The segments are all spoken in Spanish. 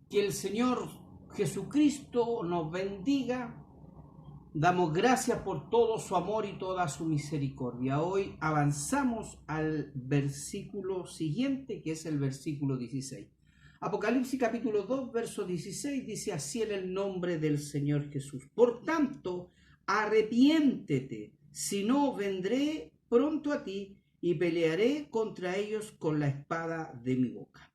Que el Señor Jesucristo nos bendiga. Damos gracias por todo su amor y toda su misericordia. Hoy avanzamos al versículo siguiente, que es el versículo 16. Apocalipsis capítulo 2, verso 16 dice así en el nombre del Señor Jesús. Por tanto, arrepiéntete, si no vendré pronto a ti y pelearé contra ellos con la espada de mi boca.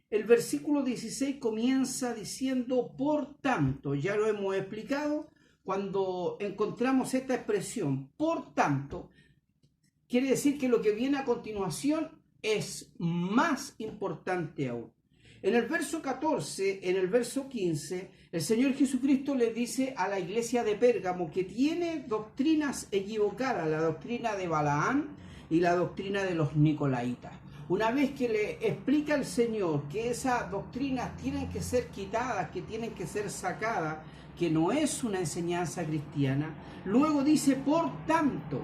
El versículo 16 comienza diciendo, por tanto, ya lo hemos explicado, cuando encontramos esta expresión, por tanto, quiere decir que lo que viene a continuación es más importante aún. En el verso 14, en el verso 15, el Señor Jesucristo le dice a la iglesia de Pérgamo que tiene doctrinas equivocadas, la doctrina de Balaán y la doctrina de los Nicolaitas. Una vez que le explica el Señor que esas doctrinas tienen que ser quitadas, que tienen que ser sacadas, que no es una enseñanza cristiana, luego dice por tanto,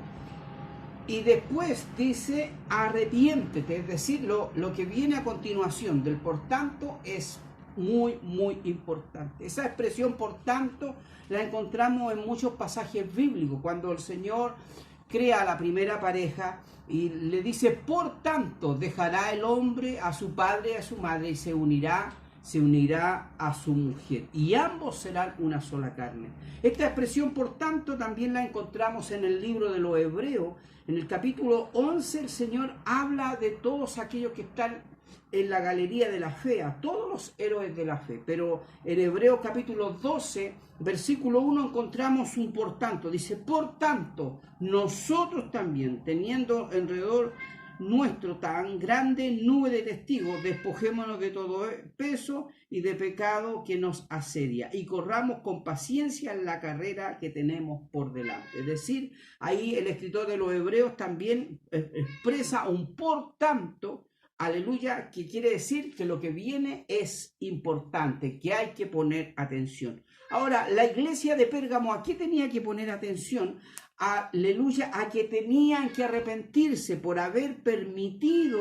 y después dice arrepiéntete, es decir, lo que viene a continuación del por tanto es muy, muy importante. Esa expresión por tanto la encontramos en muchos pasajes bíblicos, cuando el Señor crea a la primera pareja y le dice, por tanto, dejará el hombre a su padre y a su madre y se unirá a su mujer, y ambos serán una sola carne. Esta expresión, por tanto, también la encontramos en el libro de los Hebreos. En el capítulo 11, el Señor habla de todos aquellos que están en la galería de la fe, a todos los héroes de la fe. Pero en Hebreos capítulo 12, versículo 1, encontramos un por tanto. Dice, por tanto, nosotros también, teniendo alrededor nuestro tan grande nube de testigos, despojémonos de todo peso y de pecado que nos asedia y corramos con paciencia en la carrera que tenemos por delante. Es decir, ahí el escritor de los Hebreos también expresa un por tanto, aleluya, que quiere decir que lo que viene es importante, que hay que poner atención. Ahora, la iglesia de Pérgamo, ¿a qué tenía que poner atención? Aleluya, a que tenían que arrepentirse por haber permitido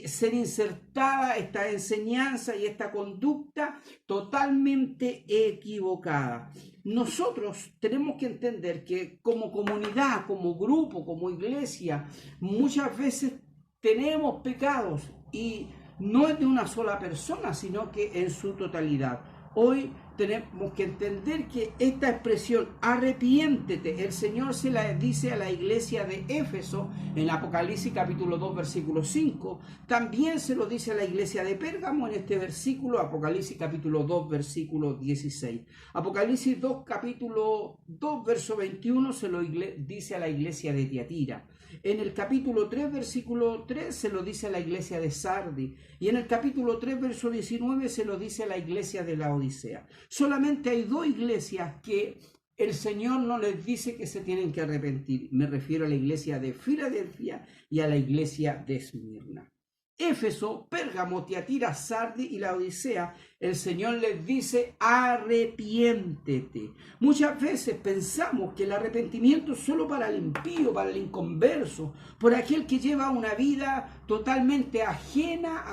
ser insertada esta enseñanza y esta conducta totalmente equivocada. Nosotros tenemos que entender que como comunidad, como grupo, como iglesia, muchas veces tenemos pecados y no es de una sola persona, sino que en su totalidad. Hoy tenemos que entender que esta expresión arrepiéntete, el Señor se la dice a la iglesia de Éfeso en Apocalipsis capítulo 2 versículo 5, también se lo dice a la iglesia de Pérgamo en este versículo, Apocalipsis capítulo 2 versículo 16. Apocalipsis 2 capítulo 2 verso 21 se lo dice a la iglesia de Tiatira. En el capítulo 3 versículo 3 se lo dice a la iglesia de Sardi, y en el capítulo 3 verso 19 se lo dice a la iglesia de Laodicea. Solamente hay dos iglesias que el Señor no les dice que se tienen que arrepentir. Me refiero a la iglesia de Filadelfia y a la iglesia de Esmirna. Éfeso, Pérgamo, Tiatira, Sardi y Laodicea, el Señor les dice arrepiéntete. Muchas veces pensamos que el arrepentimiento es solo para el impío, para el inconverso, por aquel que lleva una vida totalmente ajena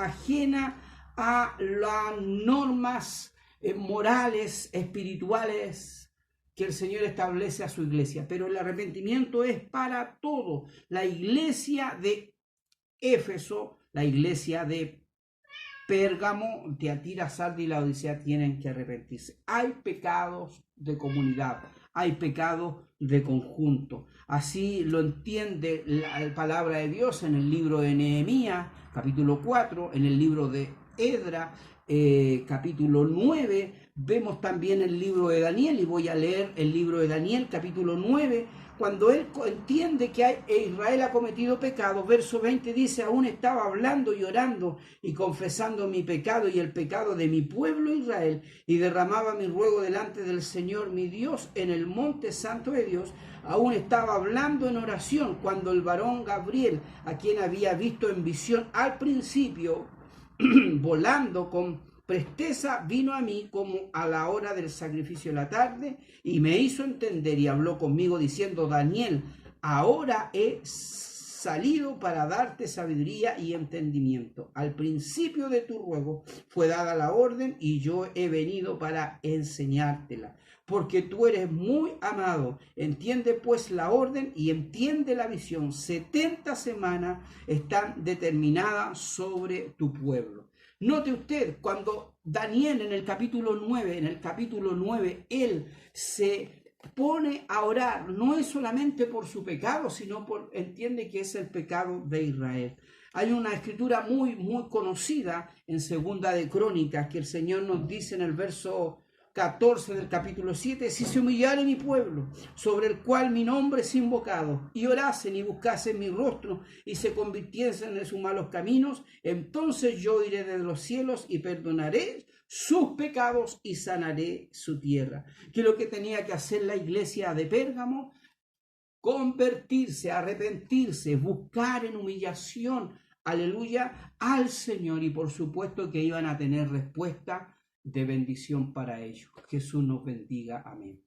a las normas morales, espirituales que el Señor establece a su iglesia. Pero el arrepentimiento es para todo. La iglesia de Éfeso, la iglesia de Pérgamo, Tiatira, Sardi y Laodicea tienen que arrepentirse. Hay pecados de comunidad, hay pecados de conjunto. Así lo entiende la palabra de Dios en el libro de Nehemías, capítulo 4, en el libro de Edra, capítulo 9. Vemos también el libro de Daniel, y voy a leer el libro de Daniel, capítulo 9, cuando él entiende que Israel ha cometido pecado. Verso 20 dice, aún estaba hablando y orando y confesando mi pecado y el pecado de mi pueblo Israel, y derramaba mi ruego delante del Señor mi Dios en el monte santo de Dios. Aún estaba hablando en oración cuando el varón Gabriel, a quien había visto en visión al principio, volando con presteza, vino a mí como a la hora del sacrificio de la tarde, y me hizo entender y habló conmigo diciendo, Daniel, ahora he salido para darte sabiduría y entendimiento. Al principio de tu ruego fue dada la orden y yo he venido para enseñártela. Porque tú eres muy amado. Entiende pues la orden y entiende la visión. 70 semanas están determinadas sobre tu pueblo. Note usted, cuando Daniel en el capítulo 9, él se pone a orar, no es solamente por su pecado, sino entiende que es el pecado de Israel. Hay una escritura muy conocida en Segunda de Crónicas que el Señor nos dice en el verso 14 del capítulo 7, si se humillare mi pueblo, sobre el cual mi nombre es invocado, y orasen y buscasen mi rostro, y se convirtiesen de sus malos caminos, entonces yo iré desde los cielos y perdonaré sus pecados y sanaré su tierra. ¿Qué es lo que tenía que hacer la iglesia de Pérgamo? Convertirse, arrepentirse, buscar en humillación, aleluya, al Señor, y por supuesto que iban a tener respuesta de bendición para ellos. Jesús nos bendiga. Amén.